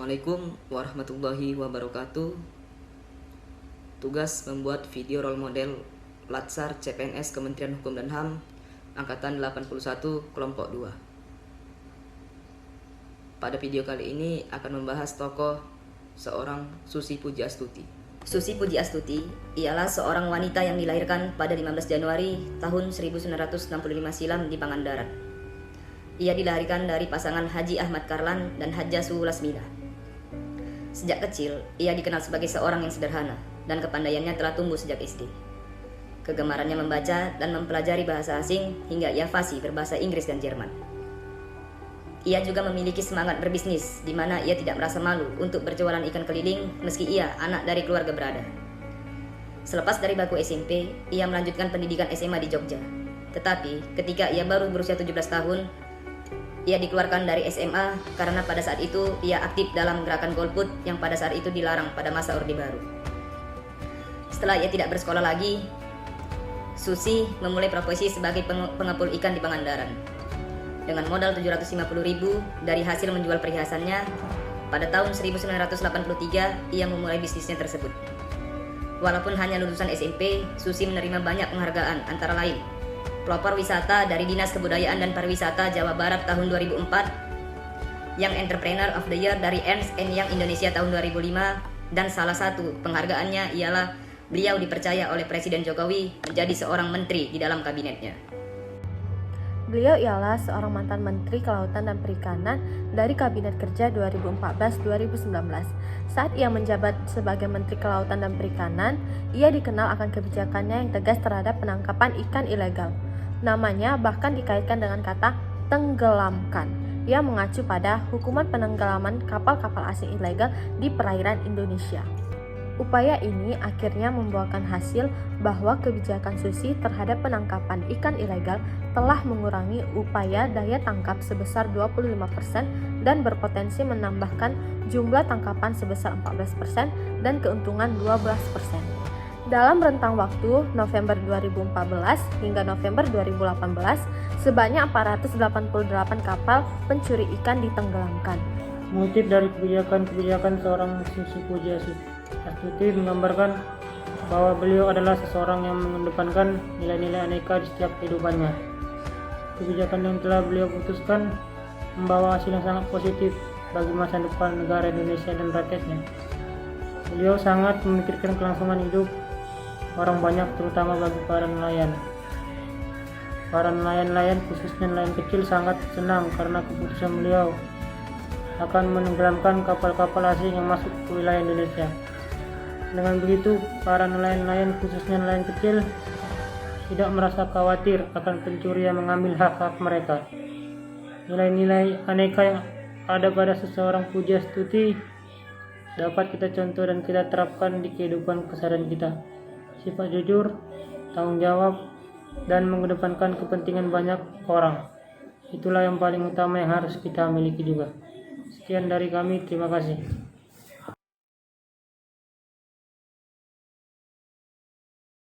Assalamualaikum warahmatullahi wabarakatuh. Tugas membuat video role model Latsar CPNS Kementerian Hukum dan HAM Angkatan 81 Kelompok 2. Pada video kali ini akan membahas tokoh seorang Susi Pujiastuti. Susi Pujiastuti ialah seorang wanita yang dilahirkan pada 15 Januari tahun 1965 silam di Pangandaran. Ia dilahirkan dari pasangan Haji Ahmad Karlan dan Hajjah Sulasmina. Sejak kecil, ia dikenal sebagai seorang yang sederhana dan kepandaiannya telah tumbuh sejak SD. Kegemarannya membaca dan mempelajari bahasa asing hingga ia fasih berbahasa Inggris dan Jerman. Ia juga memiliki semangat berbisnis, di mana ia tidak merasa malu untuk berjualan ikan keliling meski ia anak dari keluarga berada. Selepas dari bangku SMP, ia melanjutkan pendidikan SMA di Jogja. Tetapi ketika ia baru berusia 17 tahun, ia dikeluarkan dari SMA karena pada saat itu ia aktif dalam gerakan golput yang pada saat itu dilarang pada masa Orde Baru. Setelah ia tidak bersekolah lagi, Susi memulai profesi sebagai pengepul ikan di Pangandaran. Dengan modal 750.000 dari hasil menjual perhiasannya, pada tahun 1983 ia memulai bisnisnya tersebut. Walaupun hanya lulusan SMP, Susi menerima banyak penghargaan antara lain pelopor wisata dari Dinas Kebudayaan dan Pariwisata Jawa Barat tahun 2004, Young Entrepreneur of the Year dari Ernst & Young Indonesia tahun 2005, dan salah satu penghargaannya ialah beliau dipercaya oleh Presiden Jokowi menjadi seorang menteri di dalam kabinetnya. Beliau ialah seorang mantan Menteri Kelautan dan Perikanan dari Kabinet Kerja 2014-2019. Saat ia menjabat sebagai Menteri Kelautan dan Perikanan, ia dikenal akan kebijakannya yang tegas terhadap penangkapan ikan ilegal. Namanya bahkan dikaitkan dengan kata tenggelamkan. Ia mengacu pada hukuman penenggelaman kapal-kapal asing ilegal di perairan Indonesia. Upaya ini akhirnya membuahkan hasil bahwa kebijakan Susi terhadap penangkapan ikan ilegal telah mengurangi upaya daya tangkap sebesar 25% dan berpotensi menambahkan jumlah tangkapan sebesar 14% dan keuntungan 12%. Dalam rentang waktu November 2014 hingga November 2018, sebanyak 488 kapal pencuri ikan ditenggelamkan. Motif dari kebijakan seorang Susi Pujiastuti menggambarkan bahwa beliau adalah seseorang yang mengedepankan nilai-nilai aneka di setiap kehidupannya. Kebijakan yang telah beliau putuskan membawa hasil yang sangat positif bagi masa depan negara Indonesia dan rakyatnya. Beliau sangat memikirkan kelangsungan hidup orang banyak, terutama bagi para nelayan. Para nelayan khususnya nelayan kecil sangat senang karena keputusan beliau akan menenggelamkan kapal-kapal asing yang masuk ke wilayah Indonesia. Dengan begitu, para nelayan khususnya nelayan kecil tidak merasa khawatir akan pencuri yang mengambil hak-hak mereka. Nilai-nilai aneka yang ada pada seseorang Pujiastuti dapat kita contoh dan kita terapkan di kehidupan keseharian kita. Sifat jujur, tanggung jawab, dan mengedepankan kepentingan banyak orang. Itulah yang paling utama yang harus kita miliki juga. Sekian dari kami, terima kasih.